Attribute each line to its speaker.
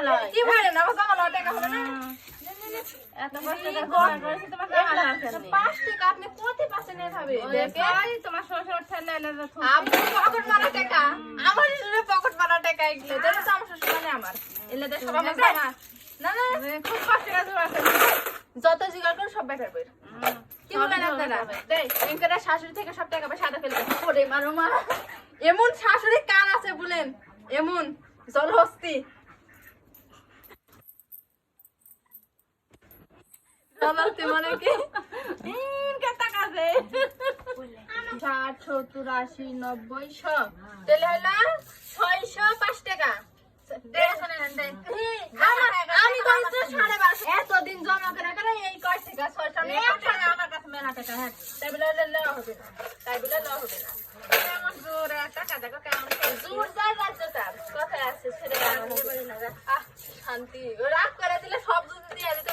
Speaker 1: লয়
Speaker 2: কি বলেন আমার জামা লয় টাকা হবে না
Speaker 1: এত কষ্ট করে করেছি তোমার জামা লয় কেন
Speaker 2: 5 টাকা আপনি কোথায় পাচ্ছেন এভাবে দেখে
Speaker 1: তোমার শ্বশুর ঠেলে এলে
Speaker 2: আপনি পকেট মারা টাকা আমার শ্বশুরে পকেট মারা টাকা এগুলো দেন তো আমার শ্বশুর মানে আমার এলে দেখ সব আমার জামা না না
Speaker 1: খুব কষ্ট করে তোমার
Speaker 2: যত জিগার করে সব বেকার বের কি বলেন আপনারা দেখ এনকারে শাশুড়ি থেকে সব টাকা পয়সা সাদা ফেলে দিচ্ছে ওরে মারো মা এমন শাশুড়ি কার আছে বলেন এমন জলহস্তি জলহস্তি মানে কি
Speaker 1: কত কাজে
Speaker 2: 60 70 80 90 100 তাহলে হলো 605 টাকা আমি কইছি 12.5 এতদিন জমা করে করে এই কয় টাকা 600 টাকা
Speaker 1: আমার কাছে মেলা টাকা হ্যাঁ
Speaker 2: তাই বলে লওয়া হবে না তাই বলে লওয়া হবে না
Speaker 1: এমন জোরে টাকা দেখো কেমন
Speaker 2: জোর যায় রাজ্য তার কথায় আছে ছেড়ে শান্তি রাগ করে দিলে সব দুধ দিয়ে দিতে